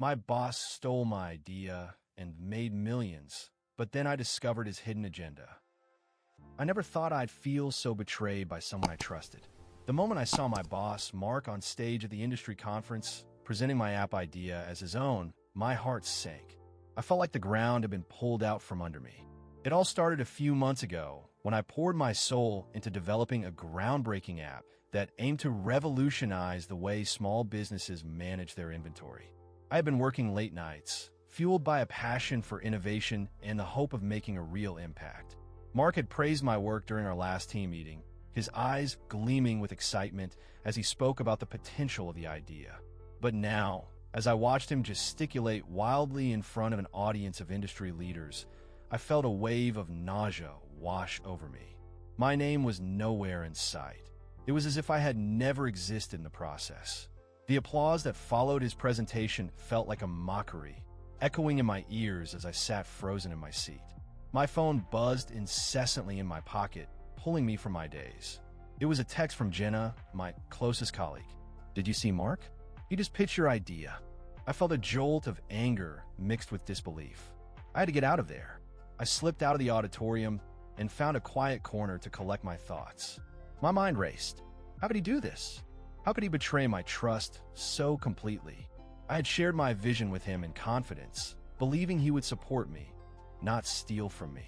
My boss stole my idea and made millions, but then I discovered his hidden agenda. I never thought I'd feel so betrayed by someone I trusted. The moment I saw my boss, Mark, on stage at the industry conference, presenting my app idea as his own, my heart sank. I felt like the ground had been pulled out from under me. It all started a few months ago when I poured my soul into developing a groundbreaking app that aimed to revolutionize the way small businesses manage their inventory. I had been working late nights, fueled by a passion for innovation and the hope of making a real impact. Mark had praised my work during our last team meeting, his eyes gleaming with excitement as he spoke about the potential of the idea. But now, as I watched him gesticulate wildly in front of an audience of industry leaders, I felt a wave of nausea wash over me. My name was nowhere in sight. It was as if I had never existed in the process. The applause that followed his presentation felt like a mockery, echoing in my ears as I sat frozen in my seat. My phone buzzed incessantly in my pocket, pulling me from my daze. It was a text from Jenna, my closest colleague. "Did you see Mark? He just pitched your idea." I felt a jolt of anger mixed with disbelief. I had to get out of there. I slipped out of the auditorium and found a quiet corner to collect my thoughts. My mind raced. How could he do this? How could he betray my trust so completely? I had shared my vision with him in confidence, believing he would support me, not steal from me.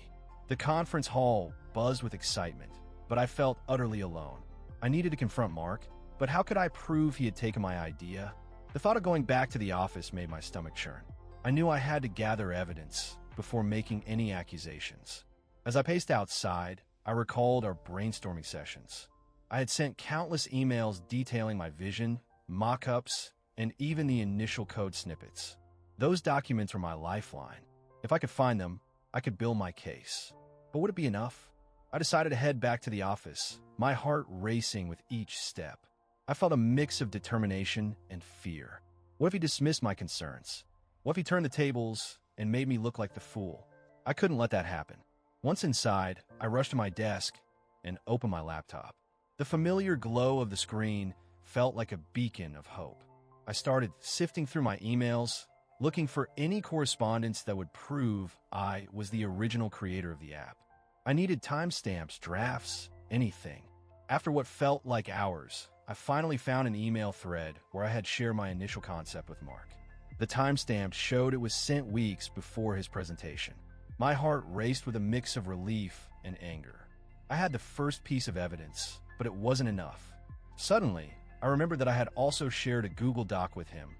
The conference hall buzzed with excitement, but I felt utterly alone. I needed to confront Mark, but how could I prove he had taken my idea? The thought of going back to the office made my stomach churn. I knew I had to gather evidence before making any accusations. As I paced outside, I recalled our brainstorming sessions. I had sent countless emails detailing my vision, mock-ups, and even the initial code snippets. Those documents were my lifeline. If I could find them, I could build my case. But would it be enough? I decided to head back to the office, my heart racing with each step. I felt a mix of determination and fear. What if he dismissed my concerns? What if he turned the tables and made me look like the fool? I couldn't let that happen. Once inside, I rushed to my desk and opened my laptop. The familiar glow of the screen felt like a beacon of hope. I started sifting through my emails, looking for any correspondence that would prove I was the original creator of the app. I needed timestamps, drafts, anything. After what felt like hours, I finally found an email thread where I had shared my initial concept with Mark. The timestamp showed it was sent weeks before his presentation. My heart raced with a mix of relief and anger. I had the first piece of evidence, but it wasn't enough. Suddenly, I remembered that I had also shared a Google Doc with him,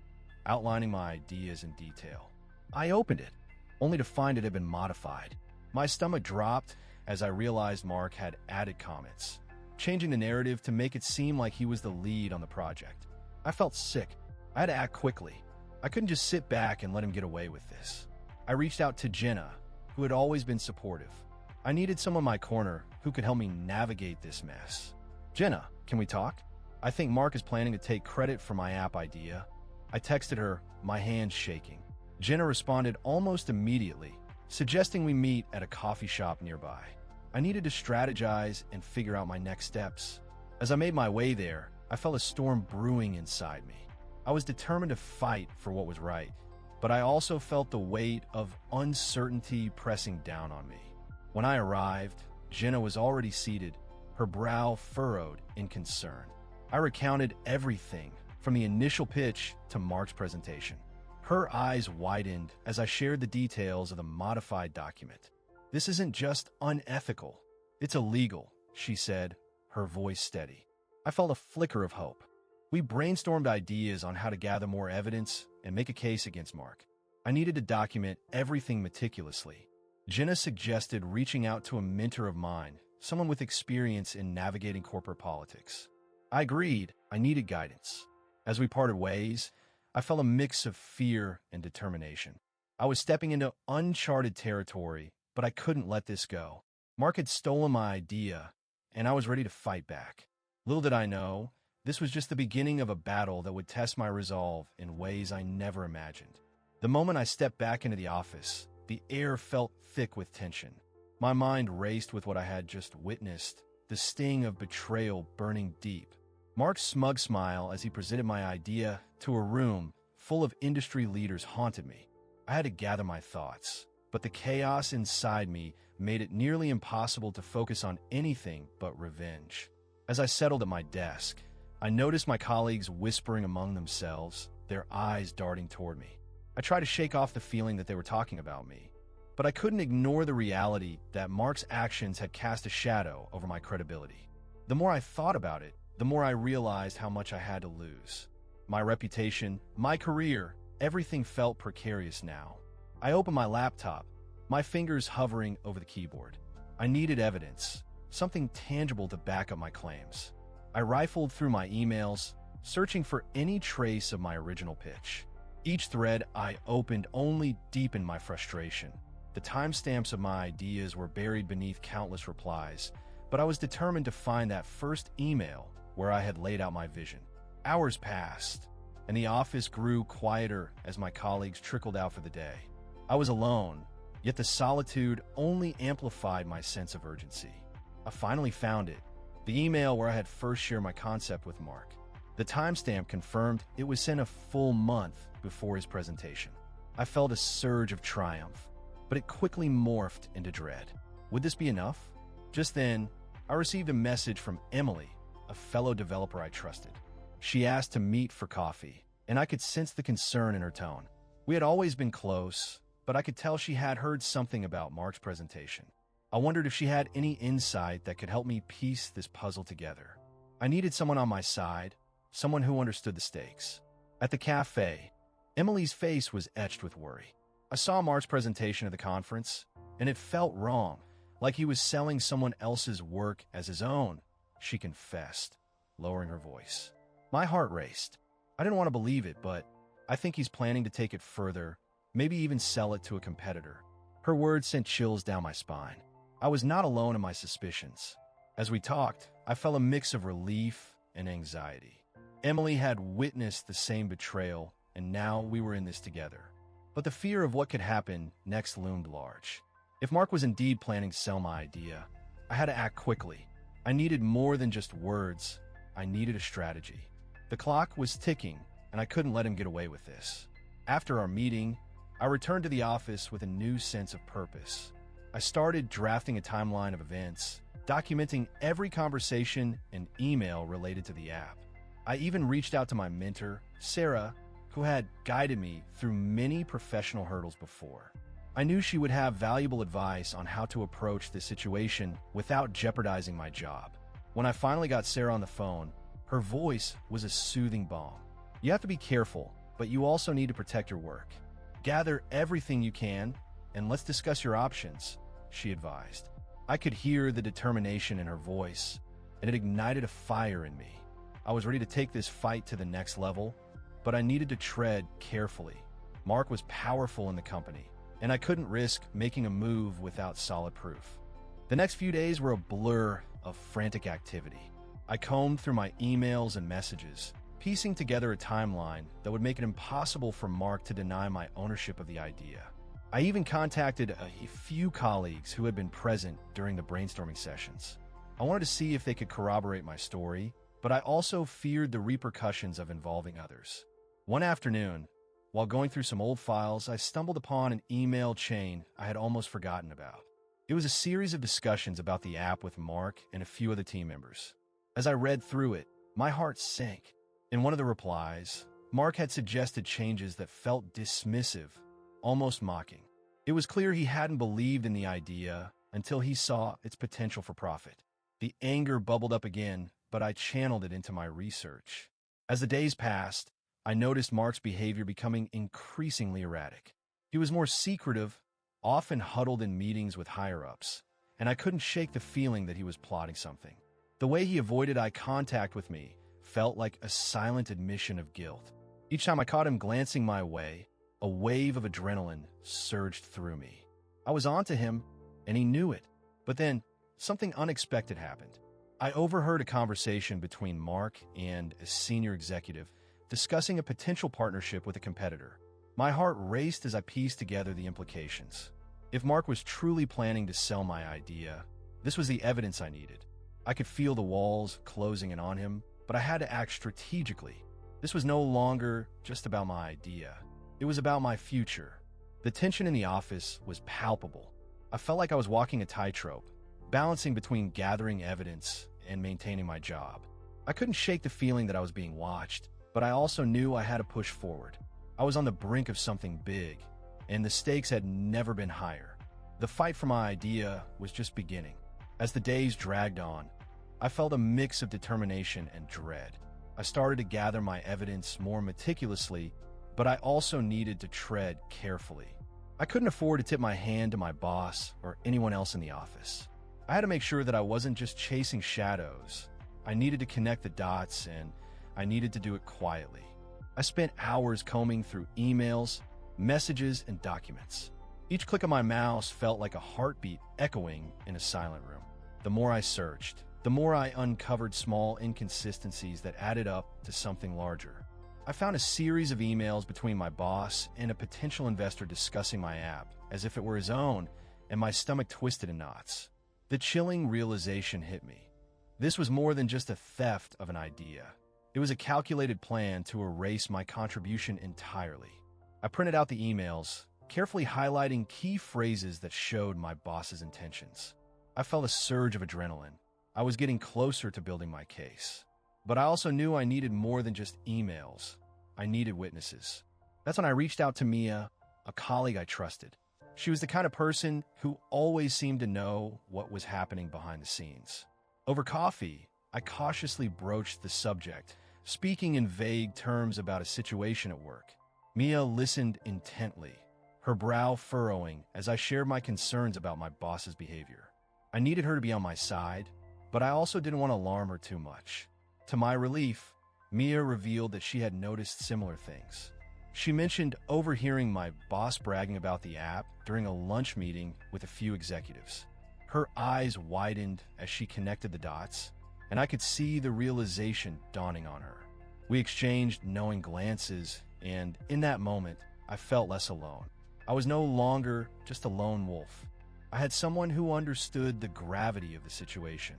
outlining my ideas in detail. I opened it, only to find it had been modified. My stomach dropped as I realized Mark had added comments, changing the narrative to make it seem like he was the lead on the project. I felt sick. I had to act quickly. I couldn't just sit back and let him get away with this. I reached out to Jenna, who had always been supportive. I needed someone in my corner who could help me navigate this mess. "Jenna, can we talk? I think Mark is planning to take credit for my app idea." I texted her, my hands shaking. Jenna responded almost immediately, suggesting we meet at a coffee shop nearby. I needed to strategize and figure out my next steps. As I made my way there, I felt a storm brewing inside me. I was determined to fight for what was right, but I also felt the weight of uncertainty pressing down on me. When I arrived, Jenna was already seated, her brow furrowed in concern. I recounted everything from the initial pitch to Mark's presentation. Her eyes widened as I shared the details of the modified document. "This isn't just unethical, it's illegal," she said, her voice steady. I felt a flicker of hope. We brainstormed ideas on how to gather more evidence and make a case against Mark. I needed to document everything meticulously. Jenna suggested reaching out to a mentor of mine, someone with experience in navigating corporate politics. I agreed I needed guidance. As we parted ways, I felt a mix of fear and determination. I was stepping into uncharted territory, but I couldn't let this go. Mark had stolen my idea, and I was ready to fight back. Little did I know, this was just the beginning of a battle that would test my resolve in ways I never imagined. The moment I stepped back into the office, the air felt thick with tension. My mind raced with what I had just witnessed, the sting of betrayal burning deep. Mark's smug smile as he presented my idea to a room full of industry leaders haunted me. I had to gather my thoughts, but the chaos inside me made it nearly impossible to focus on anything but revenge. As I settled at my desk, I noticed my colleagues whispering among themselves, their eyes darting toward me. I tried to shake off the feeling that they were talking about me, but I couldn't ignore the reality that Mark's actions had cast a shadow over my credibility. The more I thought about it, the more I realized how much I had to lose. My reputation, my career, everything felt precarious now. I opened my laptop, my fingers hovering over the keyboard. I needed evidence, something tangible to back up my claims. I rifled through my emails, searching for any trace of my original pitch. Each thread I opened only deepened my frustration. The timestamps of my ideas were buried beneath countless replies, but I was determined to find that first email where I had laid out my vision. Hours passed, and the office grew quieter as my colleagues trickled out for the day. I was alone, yet the solitude only amplified my sense of urgency. I finally found it, the email where I had first shared my concept with Mark. The timestamp confirmed it was sent a full month before his presentation. I felt a surge of triumph, but it quickly morphed into dread. Would this be enough? Just then, I received a message from Emily, a fellow developer I trusted. She asked to meet for coffee, and I could sense the concern in her tone. We had always been close, but I could tell she had heard something about Mark's presentation. I wondered if she had any insight that could help me piece this puzzle together. I needed someone on my side, someone who understood the stakes. At the cafe, Emily's face was etched with worry. I saw Mark's presentation at the conference, and it felt wrong, like he was selling someone else's work as his own, she confessed, lowering her voice. My heart raced. I didn't want to believe it, but I think he's planning to take it further, maybe even sell it to a competitor. Her words sent chills down my spine. I was not alone in my suspicions. As we talked, I felt a mix of relief and anxiety. Emily had witnessed the same betrayal, and now we were in this together. But the fear of what could happen next loomed large. If Mark was indeed planning to sell my idea, I had to act quickly. I needed more than just words. I needed a strategy. The clock was ticking, and I couldn't let him get away with this. After our meeting, I returned to the office with a new sense of purpose. I started drafting a timeline of events, documenting every conversation and email related to the app. I even reached out to my mentor, Sarah, who had guided me through many professional hurdles before. I knew she would have valuable advice on how to approach this situation without jeopardizing my job. When I finally got Sarah on the phone, her voice was a soothing balm. You have to be careful, but you also need to protect your work. Gather everything you can, and let's discuss your options, she advised. I could hear the determination in her voice, and it ignited a fire in me. I was ready to take this fight to the next level, but I needed to tread carefully. Mark was powerful in the company, and I couldn't risk making a move without solid proof. The next few days were a blur of frantic activity. I combed through my emails and messages, piecing together a timeline that would make it impossible for Mark to deny my ownership of the idea. I even contacted a few colleagues who had been present during the brainstorming sessions. I wanted to see if they could corroborate my story, but I also feared the repercussions of involving others. One afternoon, while going through some old files, I stumbled upon an email chain I had almost forgotten about. It was a series of discussions about the app with Mark and a few other team members. As I read through it, my heart sank. In one of the replies, Mark had suggested changes that felt dismissive, almost mocking. It was clear he hadn't believed in the idea until he saw its potential for profit. The anger bubbled up again, but I channeled it into my research. As the days passed, I noticed Mark's behavior becoming increasingly erratic. He was more secretive, often huddled in meetings with higher-ups, and I couldn't shake the feeling that he was plotting something. The way he avoided eye contact with me felt like a silent admission of guilt. Each time I caught him glancing my way, a wave of adrenaline surged through me. I was onto him, and he knew it. But then, something unexpected happened. I overheard a conversation between Mark and a senior executive discussing a potential partnership with a competitor. My heart raced as I pieced together the implications. If Mark was truly planning to sell my idea, this was the evidence I needed. I could feel the walls closing in on him, but I had to act strategically. This was no longer just about my idea. It was about my future. The tension in the office was palpable. I felt like I was walking a tightrope, balancing between gathering evidence and maintaining my job. I couldn't shake the feeling that I was being watched, but I also knew I had to push forward. I was on the brink of something big, and the stakes had never been higher. The fight for my idea was just beginning. As the days dragged on, I felt a mix of determination and dread. I started to gather my evidence more meticulously, but I also needed to tread carefully. I couldn't afford to tip my hand to my boss or anyone else in the office. I had to make sure that I wasn't just chasing shadows. I needed to connect the dots, and I needed to do it quietly. I spent hours combing through emails, messages, and documents. Each click of my mouse felt like a heartbeat echoing in a silent room. The more I searched, the more I uncovered small inconsistencies that added up to something larger. I found a series of emails between my boss and a potential investor discussing my app, as if it were his own, and my stomach twisted in knots. The chilling realization hit me. This was more than just a theft of an idea. It was a calculated plan to erase my contribution entirely. I printed out the emails, carefully highlighting key phrases that showed my boss's intentions. I felt a surge of adrenaline. I was getting closer to building my case. But I also knew I needed more than just emails. I needed witnesses. That's when I reached out to Mia, a colleague I trusted. She was the kind of person who always seemed to know what was happening behind the scenes. Over coffee, I cautiously broached the subject, speaking in vague terms about a situation at work. Mia listened intently, her brow furrowing as I shared my concerns about my boss's behavior. I needed her to be on my side, but I also didn't want to alarm her too much. To my relief, Mia revealed that she had noticed similar things. She mentioned overhearing my boss bragging about the app during a lunch meeting with a few executives. Her eyes widened as she connected the dots, and I could see the realization dawning on her. We exchanged knowing glances, and in that moment, I felt less alone. I was no longer just a lone wolf. I had someone who understood the gravity of the situation.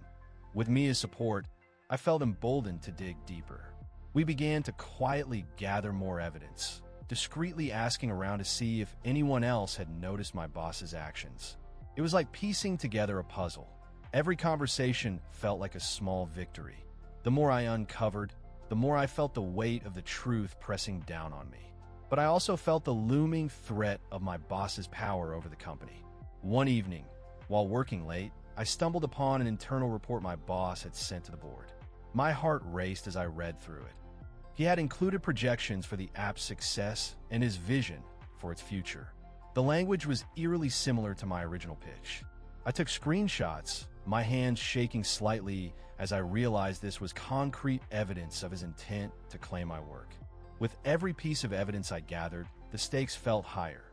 With Mia's support, I felt emboldened to dig deeper. We began to quietly gather more evidence, discreetly asking around to see if anyone else had noticed my boss's actions. It was like piecing together a puzzle. Every conversation felt like a small victory. The more I uncovered, the more I felt the weight of the truth pressing down on me. But I also felt the looming threat of my boss's power over the company. One evening, while working late, I stumbled upon an internal report my boss had sent to the board. My heart raced as I read through it. He had included projections for the app's success and his vision for its future. The language was eerily similar to my original pitch. I took screenshots, my hands shaking slightly as I realized this was concrete evidence of his intent to claim my work. With every piece of evidence I gathered, the stakes felt higher.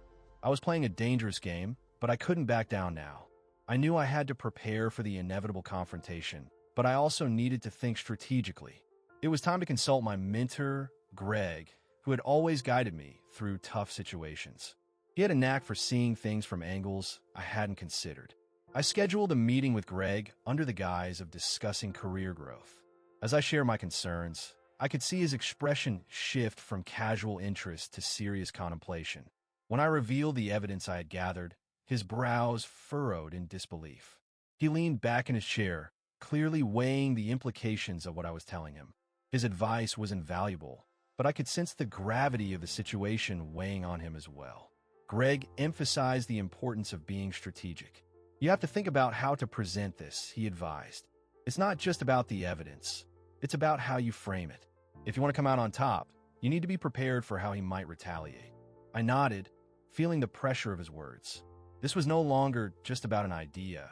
I was playing a dangerous game, but I couldn't back down now. I knew I had to prepare for the inevitable confrontation, but I also needed to think strategically. It was time to consult my mentor, Greg, who had always guided me through tough situations. He had a knack for seeing things from angles I hadn't considered. I scheduled a meeting with Greg under the guise of discussing career growth. As I shared my concerns, I could see his expression shift from casual interest to serious contemplation. When I revealed the evidence I had gathered, his brows furrowed in disbelief. He leaned back in his chair, clearly weighing the implications of what I was telling him. His advice was invaluable, but I could sense the gravity of the situation weighing on him as well. Greg emphasized the importance of being strategic. You have to think about how to present this, he advised. It's not just about the evidence. It's about how you frame it. If you want to come out on top, you need to be prepared for how he might retaliate. I nodded, feeling the pressure of his words. This was no longer just about an idea.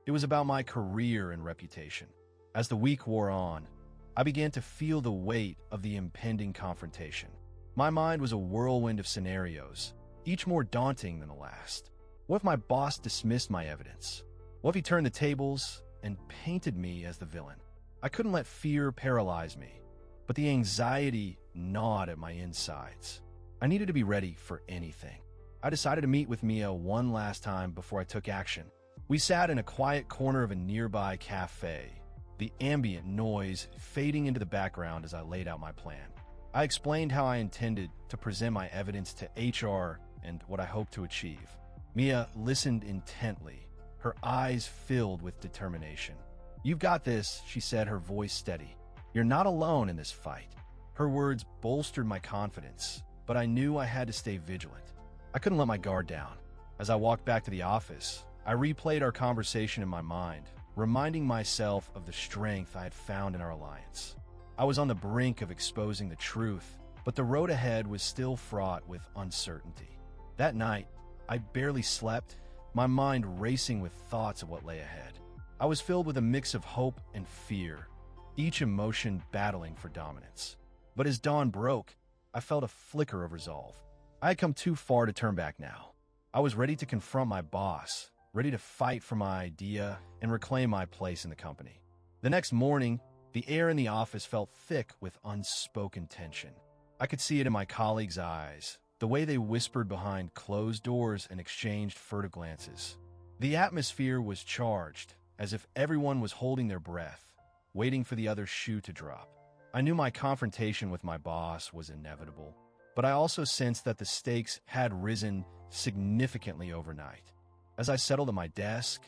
It was about my career and reputation. As the week wore on, I began to feel the weight of the impending confrontation. My mind was a whirlwind of scenarios, each more daunting than the last. What if my boss dismissed my evidence? What if he turned the tables and painted me as the villain? I couldn't let fear paralyze me, but the anxiety gnawed at my insides. I needed to be ready for anything. I decided to meet with Mia one last time before I took action. We sat in a quiet corner of a nearby cafe, the ambient noise fading into the background as I laid out my plan. I explained how I intended to present my evidence to HR and what I hoped to achieve. Mia listened intently, her eyes filled with determination. "You've got this," she said, her voice steady. "You're not alone in this fight." Her words bolstered my confidence, but I knew I had to stay vigilant. I couldn't let my guard down. As I walked back to the office, I replayed our conversation in my mind, reminding myself of the strength I had found in our alliance. I was on the brink of exposing the truth, but the road ahead was still fraught with uncertainty. That night, I barely slept, my mind racing with thoughts of what lay ahead. I was filled with a mix of hope and fear, each emotion battling for dominance. But as dawn broke, I felt a flicker of resolve. I had come too far to turn back now. I was ready to confront my boss, ready to fight for my idea and reclaim my place in the company. The next morning, the air in the office felt thick with unspoken tension. I could see it in my colleagues' eyes, the way they whispered behind closed doors and exchanged furtive glances. The atmosphere was charged, as if everyone was holding their breath, waiting for the other shoe to drop. I knew my confrontation with my boss was inevitable, but I also sensed that the stakes had risen significantly overnight. As I settled at my desk,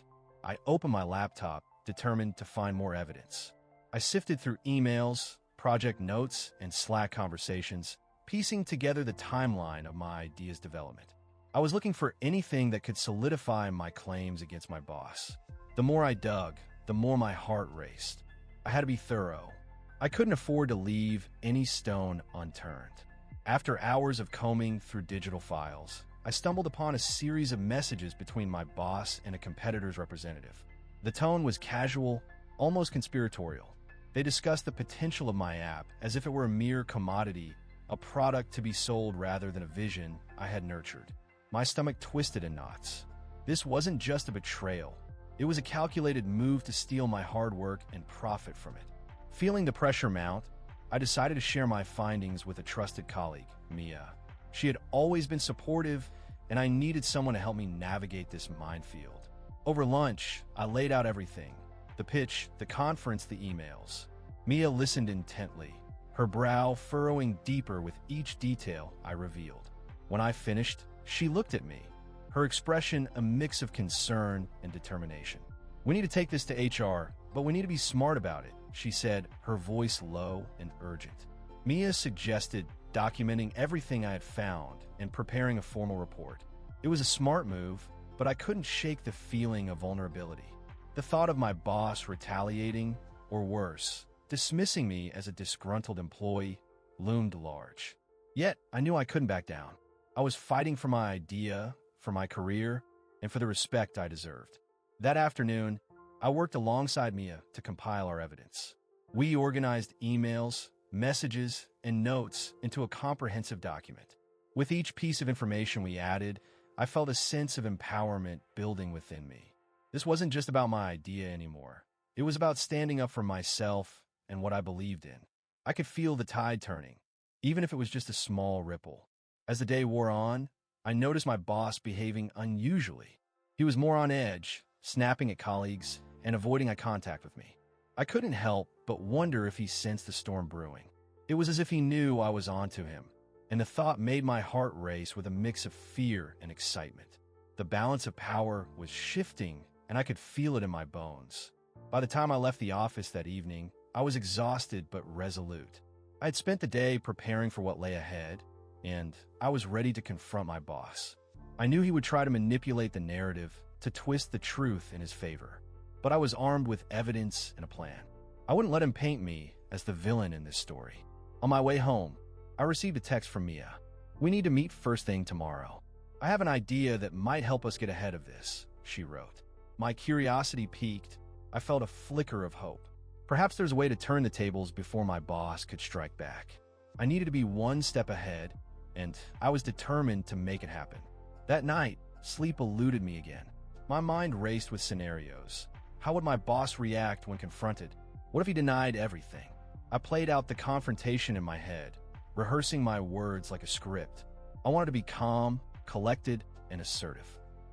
I opened my laptop, determined to find more evidence. I sifted through emails, project notes, and Slack conversations, piecing together the timeline of my idea's development. I was looking for anything that could solidify my claims against my boss. The more I dug, the more my heart raced. I had to be thorough. I couldn't afford to leave any stone unturned. After hours of combing through digital files, I stumbled upon a series of messages between my boss and a competitor's representative. The tone was casual, almost conspiratorial. They discussed the potential of my app as if it were a mere commodity, a product to be sold rather than a vision I had nurtured. My stomach twisted in knots. This wasn't just a betrayal. It was a calculated move to steal my hard work and profit from it. Feeling the pressure mount, I decided to share my findings with a trusted colleague, Mia. She had always been supportive, and I needed someone to help me navigate this minefield. Over lunch, I laid out everything: the pitch, the conference, the emails. Mia listened intently, her brow furrowing deeper with each detail I revealed. When I finished, she looked at me, her expression a mix of concern and determination. "We need to take this to HR, but we need to be smart about it," she said, her voice low and urgent. Mia suggested documenting everything I had found and preparing a formal report. It was a smart move, but I couldn't shake the feeling of vulnerability. The thought of my boss retaliating, or worse, dismissing me as a disgruntled employee, loomed large. Yet, I knew I couldn't back down. I was fighting for my idea, for my career, and for the respect I deserved. That afternoon, I worked alongside Mia to compile our evidence. We organized emails, messages, and notes into a comprehensive document. With each piece of information we added, I felt a sense of empowerment building within me. This wasn't just about my idea anymore. It was about standing up for myself and what I believed in. I could feel the tide turning, even if it was just a small ripple. As the day wore on, I noticed my boss behaving unusually. He was more on edge, snapping at colleagues, and avoiding eye contact with me. I couldn't help but wonder if he sensed the storm brewing. It was as if he knew I was onto him, and the thought made my heart race with a mix of fear and excitement. The balance of power was shifting, and I could feel it in my bones. By the time I left the office that evening, I was exhausted but resolute. I had spent the day preparing for what lay ahead, and I was ready to confront my boss. I knew he would try to manipulate the narrative to twist the truth in his favor, but I was armed with evidence and a plan. I wouldn't let him paint me as the villain in this story. On my way home, I received a text from Mia. "We need to meet first thing tomorrow. I have an idea that might help us get ahead of this," she wrote. My curiosity piqued. I felt a flicker of hope. Perhaps there's a way to turn the tables before my boss could strike back. I needed to be one step ahead, and I was determined to make it happen. That night, sleep eluded me again. My mind raced with scenarios. How would my boss react when confronted? What if he denied everything? I played out the confrontation in my head, rehearsing my words like a script. I wanted to be calm, collected, and assertive.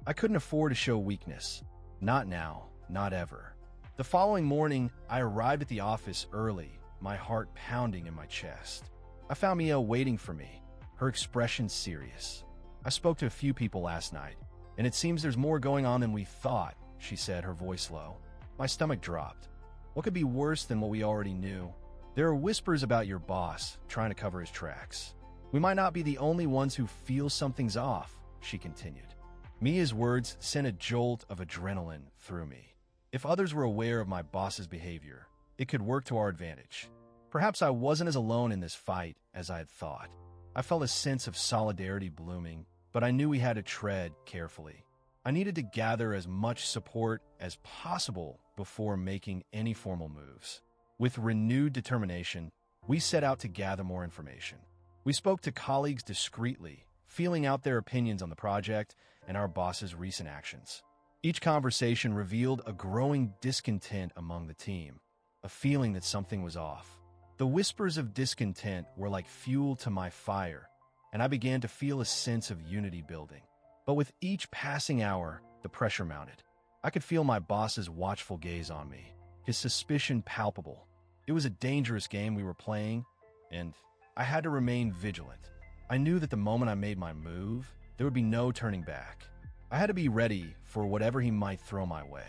I couldn't afford to show weakness. Not now, not ever. The following morning, I arrived at the office early, my heart pounding in my chest. I found Mia waiting for me, her expression serious. "I spoke to a few people last night, and it seems there's more going on than we thought," she said, her voice low. My stomach dropped. What could be worse than what we already knew? "There are whispers about your boss trying to cover his tracks. We might not be the only ones who feel something's off," she continued. Mia's words sent a jolt of adrenaline through me. If others were aware of my boss's behavior, it could work to our advantage. Perhaps I wasn't as alone in this fight as I had thought. I felt a sense of solidarity blooming, but I knew we had to tread carefully. I needed to gather as much support as possible before making any formal moves. With renewed determination, we set out to gather more information. We spoke to colleagues discreetly, feeling out their opinions on the project and our boss's recent actions. Each conversation revealed a growing discontent among the team, a feeling that something was off. The whispers of discontent were like fuel to my fire, and I began to feel a sense of unity building. But with each passing hour, the pressure mounted. I could feel my boss's watchful gaze on me, his suspicion palpable. It was a dangerous game we were playing, and I had to remain vigilant. I knew that the moment I made my move, there would be no turning back. I had to be ready for whatever he might throw my way.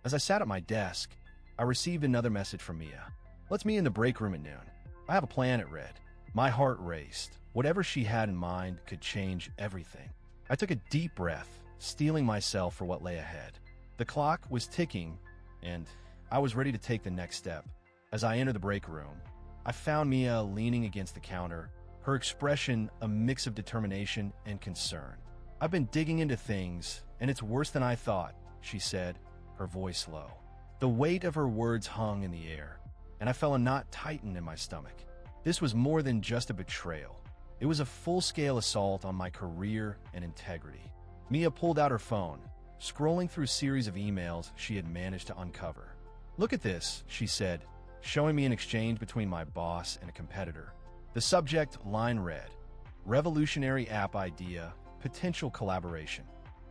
As I sat at my desk, I received another message from Mia. "Let's meet in the break room at noon. I have a plan," it read. My heart raced. Whatever she had in mind could change everything. I took a deep breath, steeling myself for what lay ahead. The clock was ticking, and I was ready to take the next step. As I entered the break room, I found Mia leaning against the counter, her expression a mix of determination and concern. "I've been digging into things, and it's worse than I thought," she said, her voice low. The weight of her words hung in the air, and I felt a knot tighten in my stomach. This was more than just a betrayal. It was a full-scale assault on my career and integrity. Mia pulled out her phone, scrolling through a series of emails she had managed to uncover. "Look at this," she said, showing me an exchange between my boss and a competitor. The subject line read, "Revolutionary app idea, potential collaboration."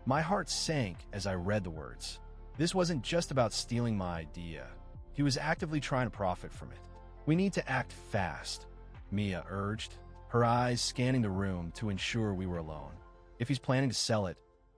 My heart sank as I read the words. This wasn't just about stealing my idea. He was actively trying to profit from it. "We need to act fast," Mia urged, her eyes scanning the room to ensure we were alone. "If he's planning to sell it,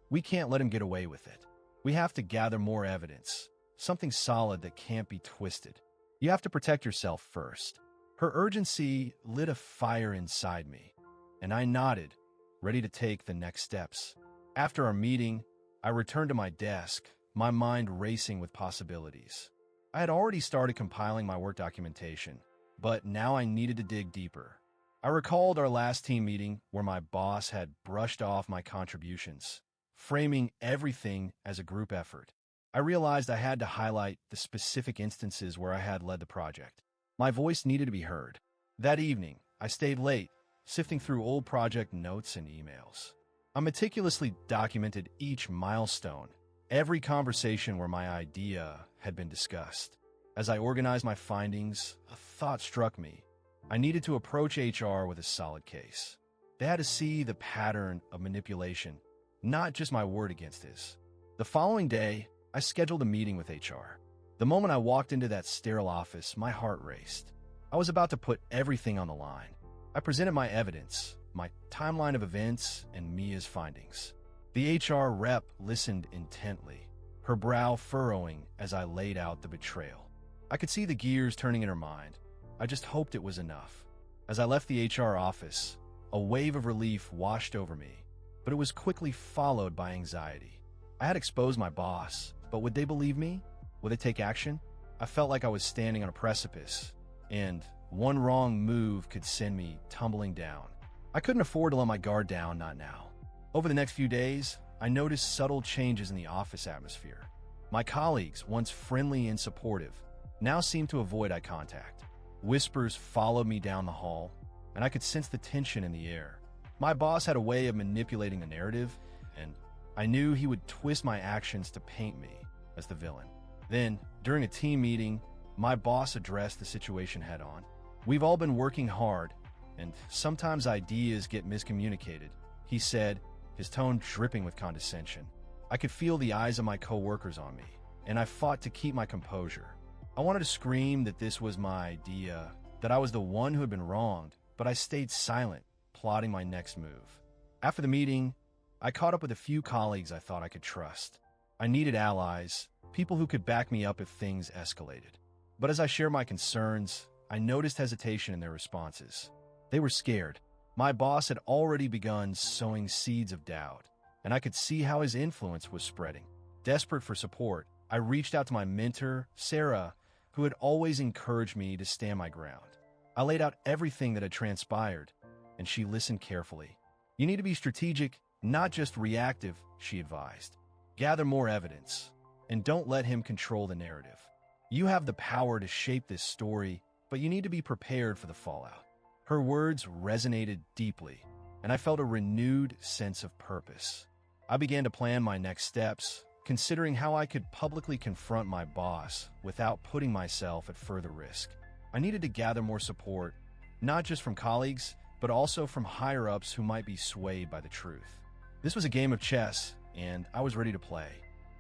we can't let him get away with it. We have to gather more evidence, something solid that can't be twisted. You have to protect yourself first." Her urgency lit a fire inside me, and I nodded, ready to take the next steps. After our meeting, I returned to my desk, my mind racing with possibilities. I had already started compiling my work documentation, but now I needed to dig deeper. I recalled our last team meeting where my boss had brushed off my contributions, framing everything as a group effort. I realized I had to highlight the specific instances where I had led the project. My voice needed to be heard. That evening, I stayed late, sifting through old project notes and emails. I meticulously documented each milestone, every conversation where my idea had been discussed. As I organized my findings, a thought struck me. I needed to approach HR with a solid case. They had to see the pattern of manipulation, not just my word against his. The following day, I scheduled a meeting with HR. The moment I walked into that sterile office, my heart raced. I was about to put everything on the line. I presented my evidence, my timeline of events, and Mia's findings. The HR rep listened intently, her brow furrowing as I laid out the betrayal. I could see the gears turning in her mind. I just hoped it was enough. As I left the HR office, a wave of relief washed over me, but it was quickly followed by anxiety. I had exposed my boss, but would they believe me? Would they take action? I felt like I was standing on a precipice, and one wrong move could send me tumbling down. I couldn't afford to let my guard down, not now. Over the next few days, I noticed subtle changes in the office atmosphere. My colleagues, once friendly and supportive, now seemed to avoid eye contact. Whispers followed me down the hall, and I could sense the tension in the air. My boss had a way of manipulating the narrative, and I knew he would twist my actions to paint me as the villain. Then, during a team meeting, my boss addressed the situation head-on. "We've all been working hard, and sometimes ideas get miscommunicated," he said, his tone dripping with condescension. I could feel the eyes of my coworkers on me, and I fought to keep my composure. I wanted to scream that this was my idea, that I was the one who had been wronged, but I stayed silent, plotting my next move. After the meeting, I caught up with a few colleagues I thought I could trust. I needed allies, people who could back me up if things escalated. But as I shared my concerns, I noticed hesitation in their responses. They were scared. My boss had already begun sowing seeds of doubt, and I could see how his influence was spreading. Desperate for support, I reached out to my mentor, Sarah, who had always encouraged me to stand my ground. I laid out everything that had transpired, and she listened carefully. You need to be strategic, not just reactive, she advised. Gather more evidence, and don't let him control the narrative. You have the power to shape this story, but you need to be prepared for the fallout. Her words resonated deeply, and I felt a renewed sense of purpose. I began to plan my next steps, considering how I could publicly confront my boss without putting myself at further risk. I needed to gather more support, not just from colleagues, but also from higher-ups who might be swayed by the truth. This was a game of chess, and I was ready to play.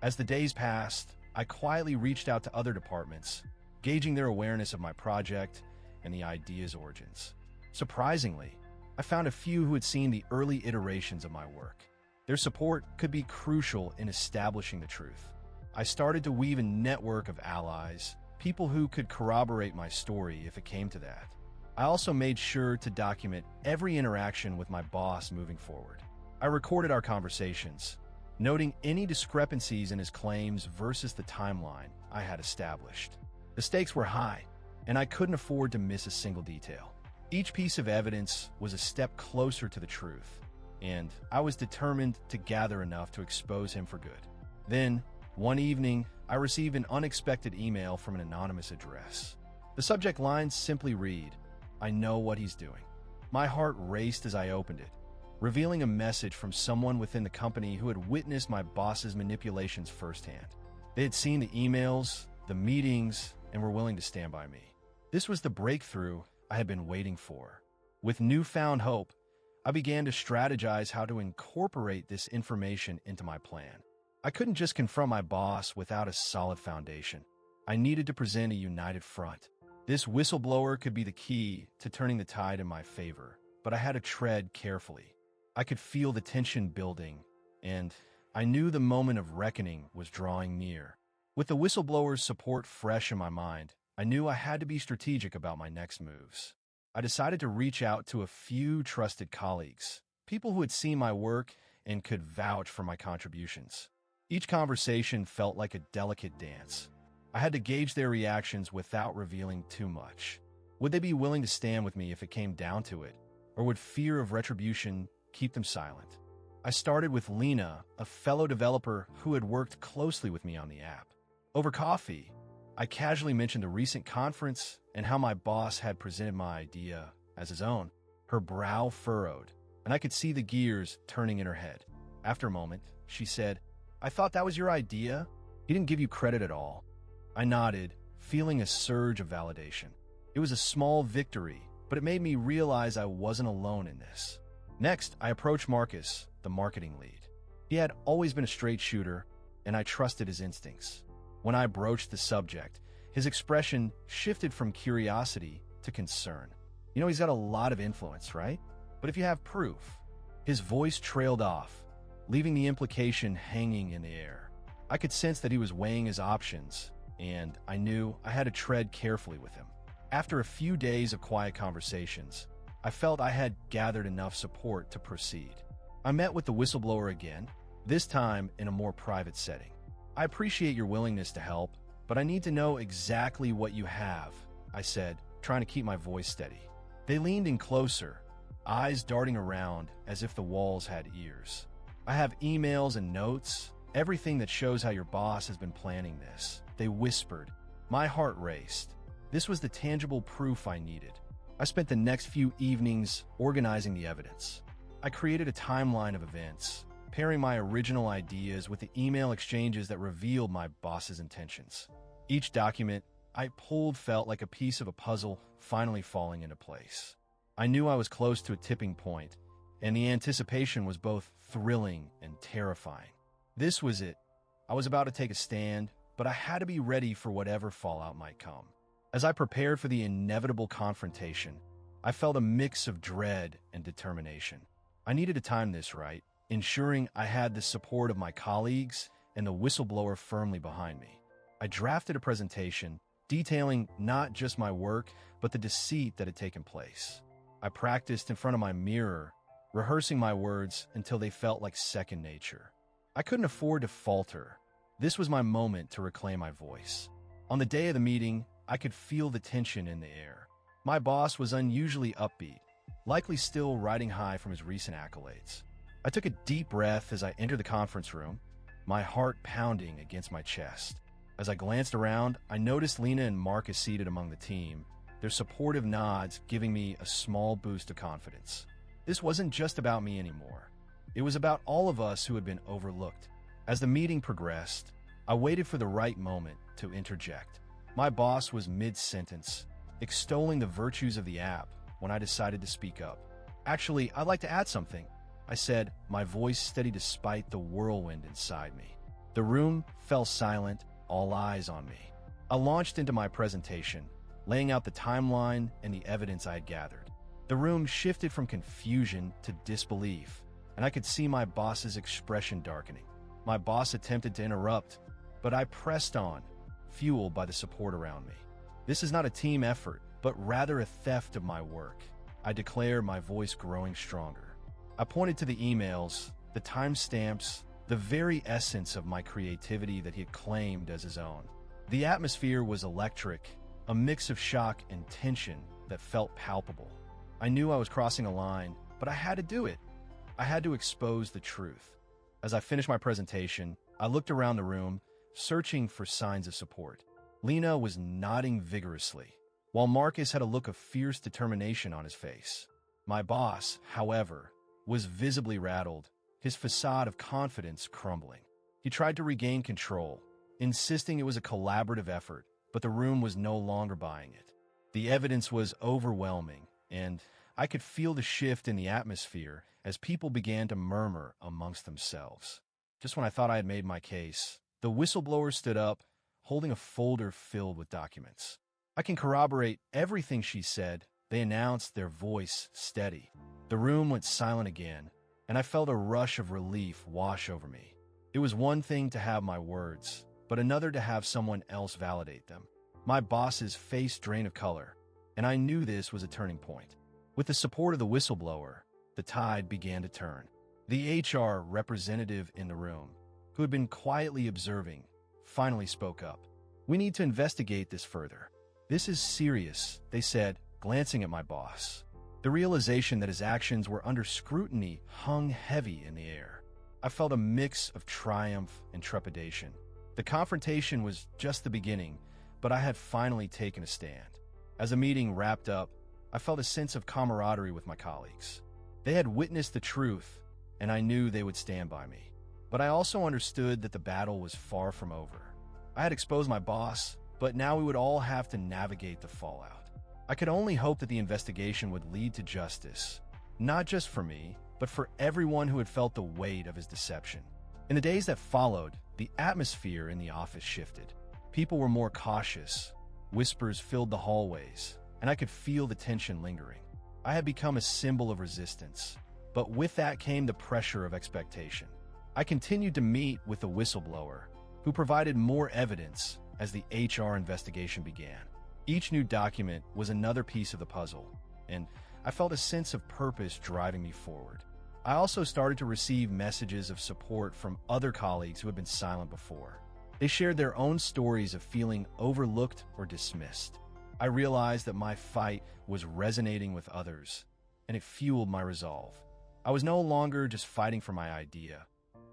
As the days passed, I quietly reached out to other departments, gauging their awareness of my project and the idea's origins. Surprisingly, I found a few who had seen the early iterations of my work. Their support could be crucial in establishing the truth. I started to weave a network of allies, people who could corroborate my story if it came to that. I also made sure to document every interaction with my boss moving forward. I recorded our conversations, noting any discrepancies in his claims versus the timeline I had established. The stakes were high, and I couldn't afford to miss a single detail. Each piece of evidence was a step closer to the truth, and I was determined to gather enough to expose him for good. Then, one evening, I received an unexpected email from an anonymous address. The subject line simply read, "I know what he's doing." My heart raced as I opened it, revealing a message from someone within the company who had witnessed my boss's manipulations firsthand. They had seen the emails, the meetings, and were willing to stand by me. This was the breakthrough I had been waiting for. With newfound hope, I began to strategize how to incorporate this information into my plan. I couldn't just confront my boss without a solid foundation. I needed to present a united front. This whistleblower could be the key to turning the tide in my favor, but I had to tread carefully. I could feel the tension building, and I knew the moment of reckoning was drawing near. With the whistleblower's support fresh in my mind, I knew I had to be strategic about my next moves. I decided to reach out to a few trusted colleagues, people who had seen my work and could vouch for my contributions. Each conversation felt like a delicate dance. I had to gauge their reactions without revealing too much. Would they be willing to stand with me if it came down to it, or would fear of retribution keep them silent? I started with Lena, a fellow developer who had worked closely with me on the app. Over coffee, I casually mentioned a recent conference and how my boss had presented my idea as his own. Her brow furrowed, and I could see the gears turning in her head. After a moment, she said, "I thought that was your idea? He didn't give you credit at all." I nodded, feeling a surge of validation. It was a small victory, but it made me realize I wasn't alone in this. Next, I approached Marcus, the marketing lead. He had always been a straight shooter, and I trusted his instincts. When I broached the subject, his expression shifted from curiosity to concern. "You know, he's got a lot of influence, right? But if you have proof..." His voice trailed off, leaving the implication hanging in the air. I could sense that he was weighing his options, and I knew I had to tread carefully with him. After a few days of quiet conversations, I felt I had gathered enough support to proceed. I met with the whistleblower again, this time in a more private setting. "I appreciate your willingness to help, but I need to know exactly what you have," I said, trying to keep my voice steady. They leaned in closer, eyes darting around as if the walls had ears. "I have emails and notes, everything that shows how your boss has been planning this," they whispered. My heart raced. This was the tangible proof I needed. I spent the next few evenings organizing the evidence. I created a timeline of events, pairing my original ideas with the email exchanges that revealed my boss's intentions. Each document I pulled felt like a piece of a puzzle finally falling into place. I knew I was close to a tipping point, and the anticipation was both thrilling and terrifying. This was it. I was about to take a stand, but I had to be ready for whatever fallout might come. As I prepared for the inevitable confrontation, I felt a mix of dread and determination. I needed to time this right, ensuring I had the support of my colleagues and the whistleblower firmly behind me. I drafted a presentation detailing not just my work, but the deceit that had taken place. I practiced in front of my mirror, rehearsing my words until they felt like second nature. I couldn't afford to falter. This was my moment to reclaim my voice. On the day of the meeting, I could feel the tension in the air. My boss was unusually upbeat, likely still riding high from his recent accolades. I took a deep breath as I entered the conference room, my heart pounding against my chest. As I glanced around, I noticed Lena and Marcus seated among the team, their supportive nods giving me a small boost of confidence. This wasn't just about me anymore. It was about all of us who had been overlooked. As the meeting progressed, I waited for the right moment to interject. My boss was mid-sentence, extolling the virtues of the app when I decided to speak up. "Actually, I'd like to add something," I said, my voice steady despite the whirlwind inside me. The room fell silent, all eyes on me. I launched into my presentation, laying out the timeline and the evidence I had gathered. The room shifted from confusion to disbelief, and I could see my boss's expression darkening. My boss attempted to interrupt, but I pressed on, fueled by the support around me. "This is not a team effort, but rather a theft of my work," I declare, my voice growing stronger. I pointed to the emails, the timestamps, the very essence of my creativity that he had claimed as his own. The atmosphere was electric, a mix of shock and tension that felt palpable. I knew I was crossing a line, but I had to do it. I had to expose the truth. As I finished my presentation, I looked around the room, searching for signs of support. Lena was nodding vigorously, while Marcus had a look of fierce determination on his face. My boss, however, was visibly rattled, his facade of confidence crumbling. He tried to regain control, insisting it was a collaborative effort, but the room was no longer buying it. The evidence was overwhelming, and I could feel the shift in the atmosphere as people began to murmur amongst themselves. Just when I thought I had made my case, the whistleblower stood up, holding a folder filled with documents. "I can corroborate everything she said," they announced, their voice steady. The room went silent again, and I felt a rush of relief wash over me. It was one thing to have my words, but another to have someone else validate them. My boss's face drained of color, and I knew this was a turning point. With the support of the whistleblower, the tide began to turn. The HR representative in the room, who had been quietly observing, finally spoke up. "We need to investigate this further. This is serious," they said, glancing at my boss. The realization that his actions were under scrutiny hung heavy in the air. I felt a mix of triumph and trepidation. The confrontation was just the beginning, but I had finally taken a stand. As the meeting wrapped up, I felt a sense of camaraderie with my colleagues. They had witnessed the truth, and I knew they would stand by me. But I also understood that the battle was far from over. I had exposed my boss, but now we would all have to navigate the fallout. I could only hope that the investigation would lead to justice, not just for me, but for everyone who had felt the weight of his deception. In the days that followed, the atmosphere in the office shifted. People were more cautious, whispers filled the hallways, and I could feel the tension lingering. I had become a symbol of resistance, but with that came the pressure of expectation. I continued to meet with the whistleblower, who provided more evidence as the HR investigation began. Each new document was another piece of the puzzle, and I felt a sense of purpose driving me forward. I also started to receive messages of support from other colleagues who had been silent before. They shared their own stories of feeling overlooked or dismissed. I realized that my fight was resonating with others, and it fueled my resolve. I was no longer just fighting for my idea.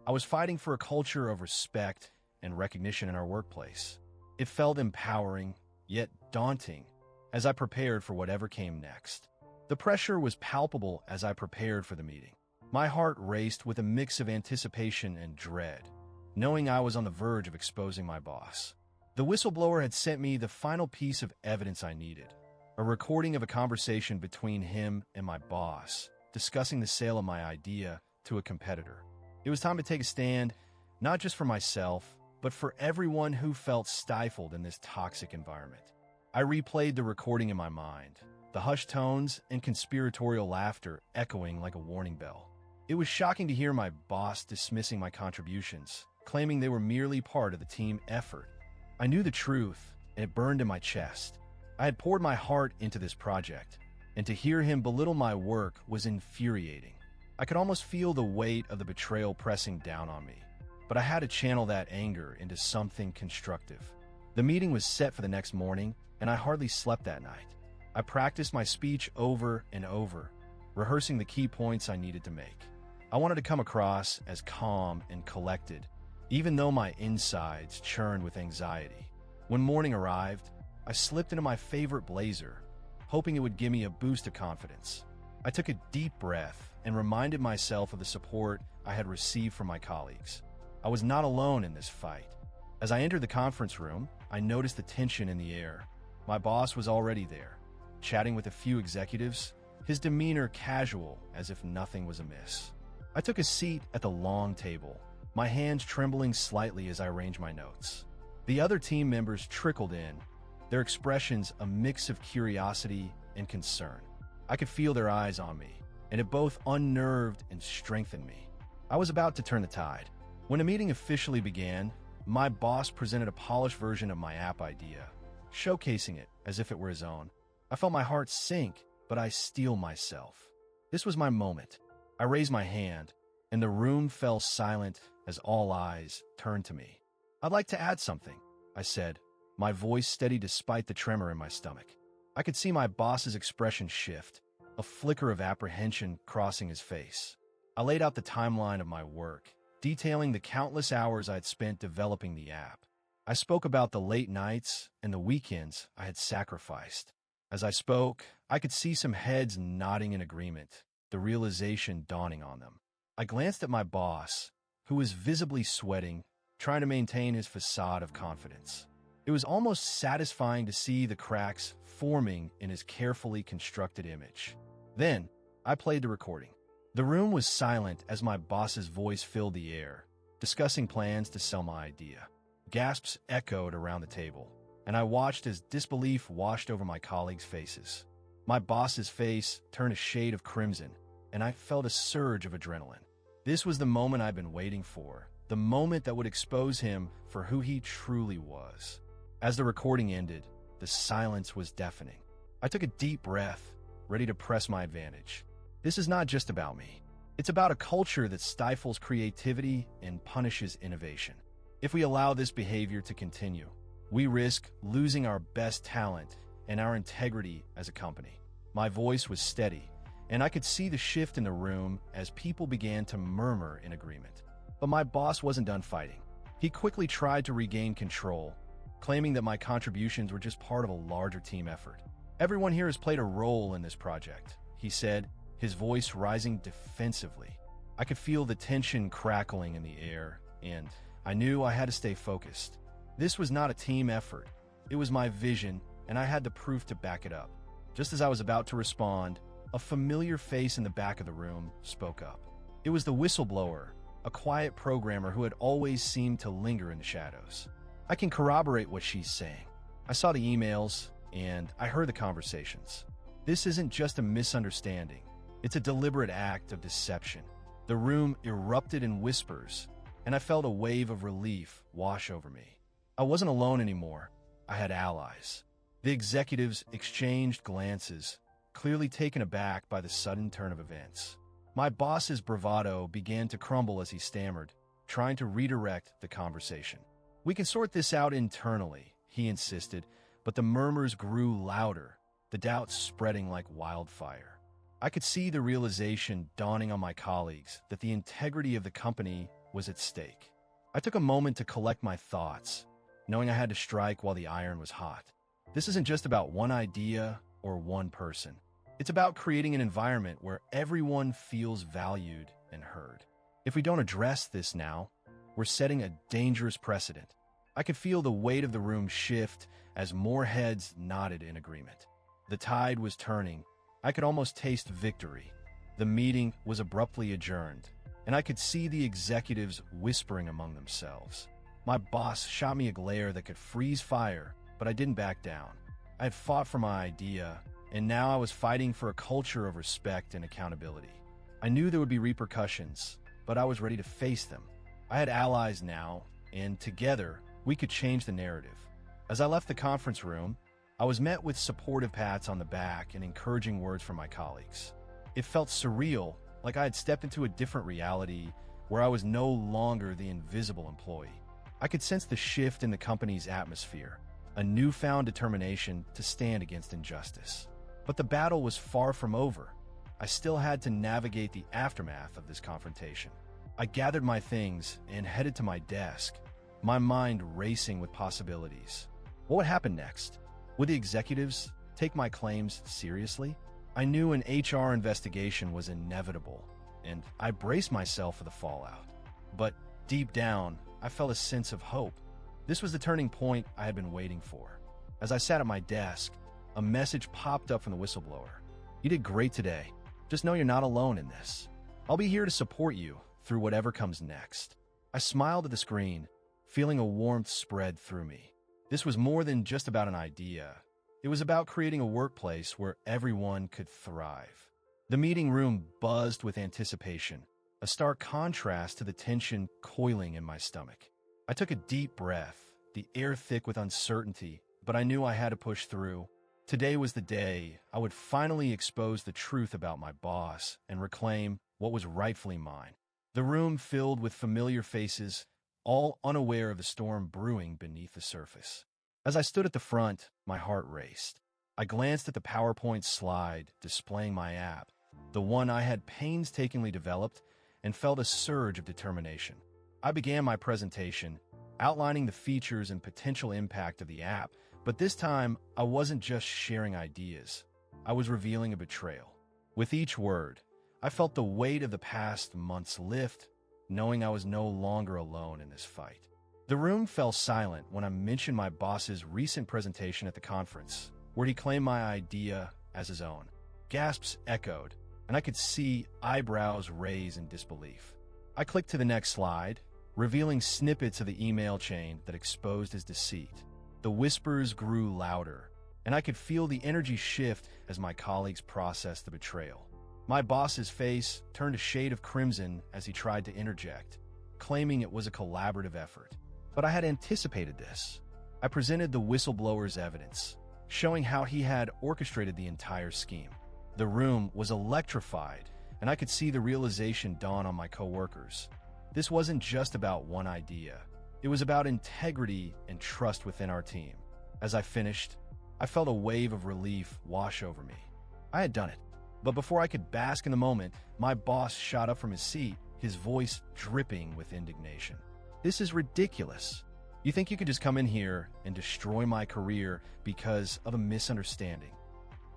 I was fighting for a culture of respect and recognition in our workplace. It felt empowering, yet daunting, as I prepared for whatever came next. The pressure was palpable as I prepared for the meeting. My heart raced with a mix of anticipation and dread, knowing I was on the verge of exposing my boss. The whistleblower had sent me the final piece of evidence I needed, a recording of a conversation between him and my boss, discussing the sale of my idea to a competitor. It was time to take a stand, not just for myself, but for everyone who felt stifled in this toxic environment. I replayed the recording in my mind, the hushed tones and conspiratorial laughter echoing like a warning bell. It was shocking to hear my boss dismissing my contributions, claiming they were merely part of the team effort. I knew the truth, and it burned in my chest. I had poured my heart into this project, and to hear him belittle my work was infuriating. I could almost feel the weight of the betrayal pressing down on me, but I had to channel that anger into something constructive. The meeting was set for the next morning, and I hardly slept that night. I practiced my speech over and over, rehearsing the key points I needed to make. I wanted to come across as calm and collected, even though my insides churned with anxiety. When morning arrived, I slipped into my favorite blazer, hoping it would give me a boost of confidence. I took a deep breath and reminded myself of the support I had received from my colleagues. I was not alone in this fight. As I entered the conference room, I noticed the tension in the air. My boss was already there, chatting with a few executives, his demeanor casual as if nothing was amiss. I took a seat at the long table, my hands trembling slightly as I arranged my notes. The other team members trickled in, their expressions a mix of curiosity and concern. I could feel their eyes on me, and it both unnerved and strengthened me. I was about to turn the tide. When the meeting officially began, my boss presented a polished version of my app idea, showcasing it as if it were his own. I felt my heart sink, but I steel myself. This was my moment. I raised my hand, and the room fell silent as all eyes turned to me. "I'd like to add something," I said, my voice steady despite the tremor in my stomach. I could see my boss's expression shift, a flicker of apprehension crossing his face. I laid out the timeline of my work, detailing the countless hours I had spent developing the app. I spoke about the late nights and the weekends I had sacrificed. As I spoke, I could see some heads nodding in agreement, the realization dawning on them. I glanced at my boss, who was visibly sweating, trying to maintain his facade of confidence. It was almost satisfying to see the cracks forming in his carefully constructed image. Then, I played the recording. The room was silent as my boss's voice filled the air, discussing plans to sell my idea. Gasps echoed around the table, and I watched as disbelief washed over my colleagues' faces. My boss's face turned a shade of crimson, and I felt a surge of adrenaline. This was the moment I'd been waiting for, the moment that would expose him for who he truly was. As the recording ended, the silence was deafening. I took a deep breath, ready to press my advantage. This is not just about me. It's about a culture that stifles creativity and punishes innovation. If we allow this behavior to continue, we risk losing our best talent and our integrity as a company. My voice was steady, and I could see the shift in the room as people began to murmur in agreement. But my boss wasn't done fighting. He quickly tried to regain control, claiming that my contributions were just part of a larger team effort. "Everyone here has played a role in this project," he said, his voice rising defensively. I could feel the tension crackling in the air, and I knew I had to stay focused. This was not a team effort. It was my vision, and I had the proof to back it up. Just as I was about to respond, a familiar face in the back of the room spoke up. It was the whistleblower, a quiet programmer who had always seemed to linger in the shadows. "I can corroborate what she's saying. I saw the emails, and I heard the conversations. This isn't just a misunderstanding. It's a deliberate act of deception." The room erupted in whispers, and I felt a wave of relief wash over me. I wasn't alone anymore. I had allies. The executives exchanged glances, clearly taken aback by the sudden turn of events. My boss's bravado began to crumble as he stammered, trying to redirect the conversation. "We can sort this out internally," he insisted, but the murmurs grew louder, the doubts spreading like wildfire. I could see the realization dawning on my colleagues that the integrity of the company was at stake. I took a moment to collect my thoughts, knowing I had to strike while the iron was hot. This isn't just about one idea or one person. It's about creating an environment where everyone feels valued and heard. If we don't address this now, we're setting a dangerous precedent. I could feel the weight of the room shift as more heads nodded in agreement. The tide was turning. I could almost taste victory. The meeting was abruptly adjourned, and I could see the executives whispering among themselves. My boss shot me a glare that could freeze fire, but I didn't back down. I had fought for my idea, and now I was fighting for a culture of respect and accountability. I knew there would be repercussions, but I was ready to face them. I had allies now, and together, we could change the narrative. As I left the conference room, I was met with supportive pats on the back and encouraging words from my colleagues. It felt surreal, like I had stepped into a different reality where I was no longer the invisible employee. I could sense the shift in the company's atmosphere, a newfound determination to stand against injustice. But the battle was far from over. I still had to navigate the aftermath of this confrontation. I gathered my things and headed to my desk, my mind racing with possibilities. What would happen next? Would the executives take my claims seriously? I knew an HR investigation was inevitable, and I braced myself for the fallout. But deep down, I felt a sense of hope. This was the turning point I had been waiting for. As I sat at my desk, a message popped up from the whistleblower. "You did great today. Just know you're not alone in this. I'll be here to support you through whatever comes next." I smiled at the screen, feeling a warmth spread through me. This was more than just about an idea. It was about creating a workplace where everyone could thrive. The meeting room buzzed with anticipation, a stark contrast to the tension coiling in my stomach. I took a deep breath, the air thick with uncertainty, but I knew I had to push through. Today was the day I would finally expose the truth about my boss and reclaim what was rightfully mine. The room filled with familiar faces, all unaware of the storm brewing beneath the surface. As I stood at the front, my heart raced. I glanced at the PowerPoint slide displaying my app, the one I had painstakingly developed, and felt a surge of determination. I began my presentation, outlining the features and potential impact of the app, but this time I wasn't just sharing ideas. I was revealing a betrayal. With each word, I felt the weight of the past months lift, knowing I was no longer alone in this fight. The room fell silent when I mentioned my boss's recent presentation at the conference, where he claimed my idea as his own. Gasps echoed, and I could see eyebrows raise in disbelief. I clicked to the next slide, revealing snippets of the email chain that exposed his deceit. The whispers grew louder, and I could feel the energy shift as my colleagues processed the betrayal. My boss's face turned a shade of crimson as he tried to interject, claiming it was a collaborative effort. But I had anticipated this. I presented the whistleblower's evidence, showing how he had orchestrated the entire scheme. The room was electrified, and I could see the realization dawn on my coworkers. This wasn't just about one idea. It was about integrity and trust within our team. As I finished, I felt a wave of relief wash over me. I had done it. But before I could bask in the moment, my boss shot up from his seat, his voice dripping with indignation. "This is ridiculous. You think you could just come in here and destroy my career because of a misunderstanding?"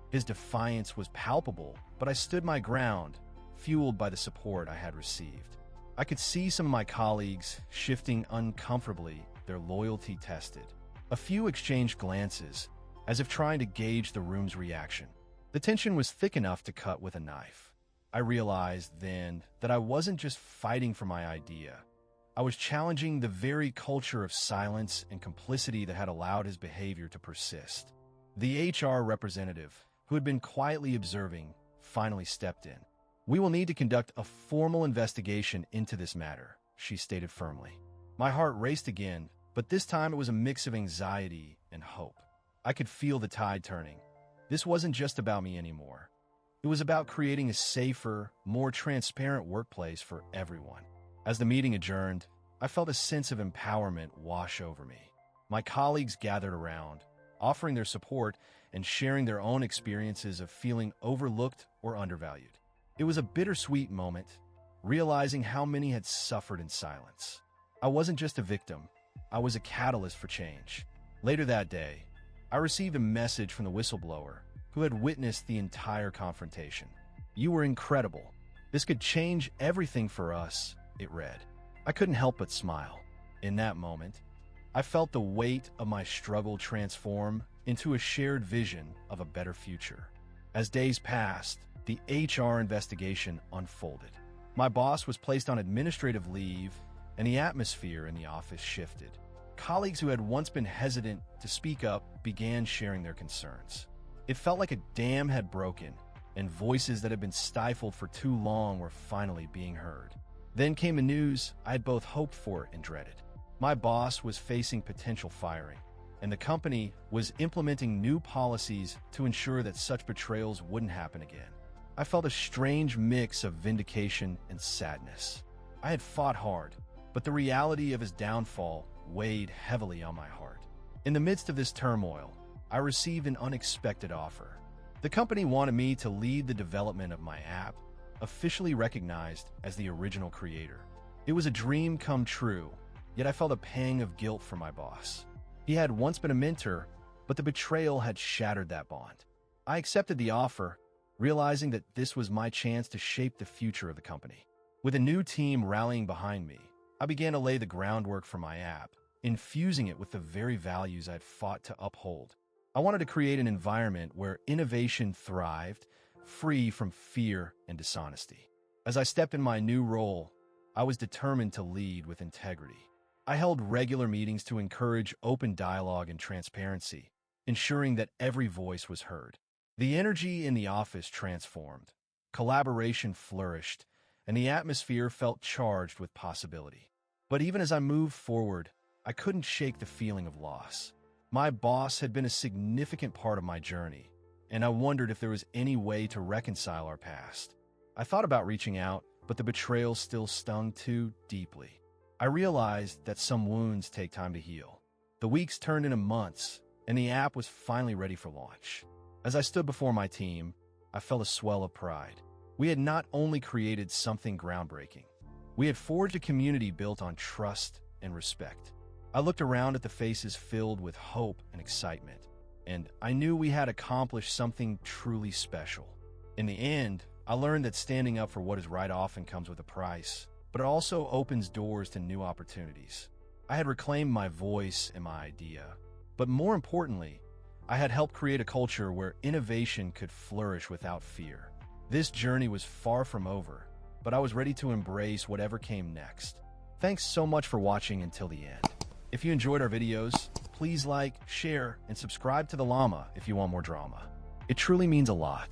His defiance was palpable, but I stood my ground, fueled by the support I had received. I could see some of my colleagues shifting uncomfortably, their loyalty tested. A few exchanged glances, as if trying to gauge the room's reaction. The tension was thick enough to cut with a knife. I realized then that I wasn't just fighting for my idea. I was challenging the very culture of silence and complicity that had allowed his behavior to persist. The HR representative, who had been quietly observing, finally stepped in. "We will need to conduct a formal investigation into this matter," she stated firmly. My heart raced again, but this time it was a mix of anxiety and hope. I could feel the tide turning. This wasn't just about me anymore. It was about creating a safer, more transparent workplace for everyone. As the meeting adjourned, I felt a sense of empowerment wash over me. My colleagues gathered around, offering their support and sharing their own experiences of feeling overlooked or undervalued. It was a bittersweet moment, realizing how many had suffered in silence. I wasn't just a victim, I was a catalyst for change. Later that day, I received a message from the whistleblower who had witnessed the entire confrontation. "You were incredible. This could change everything for us," it read. I couldn't help but smile. In that moment, I felt the weight of my struggle transform into a shared vision of a better future. As days passed, the HR investigation unfolded. My boss was placed on administrative leave, and the atmosphere in the office shifted. Colleagues who had once been hesitant to speak up began sharing their concerns. It felt like a dam had broken, and voices that had been stifled for too long were finally being heard. Then came the news I had both hoped for and dreaded. My boss was facing potential firing, and the company was implementing new policies to ensure that such betrayals wouldn't happen again. I felt a strange mix of vindication and sadness. I had fought hard, but the reality of his downfall weighed heavily on my heart. In the midst of this turmoil, I received an unexpected offer. The company wanted me to lead the development of my app, officially recognized as the original creator. It was a dream come true, yet I felt a pang of guilt for my boss. He had once been a mentor, but the betrayal had shattered that bond. I accepted the offer, realizing that this was my chance to shape the future of the company. With a new team rallying behind me, I began to lay the groundwork for my app, infusing it with the very values I'd fought to uphold. I wanted to create an environment where innovation thrived, free from fear and dishonesty. As I stepped in my new role, I was determined to lead with integrity. I held regular meetings to encourage open dialogue and transparency, ensuring that every voice was heard. The energy in the office transformed, collaboration flourished, and the atmosphere felt charged with possibility. But even as I moved forward, I couldn't shake the feeling of loss. My boss had been a significant part of my journey, and I wondered if there was any way to reconcile our past. I thought about reaching out, but the betrayal still stung too deeply. I realized that some wounds take time to heal. The weeks turned into months, and the app was finally ready for launch. As I stood before my team, I felt a swell of pride. We had not only created something groundbreaking, we had forged a community built on trust and respect. I looked around at the faces filled with hope and excitement, and I knew we had accomplished something truly special. In the end, I learned that standing up for what is right often comes with a price, but it also opens doors to new opportunities. I had reclaimed my voice and my idea, but more importantly, I had helped create a culture where innovation could flourish without fear. This journey was far from over, but I was ready to embrace whatever came next. Thanks so much for watching until the end. If you enjoyed our videos, please like, share, and subscribe to The Llama if you want more drama. It truly means a lot.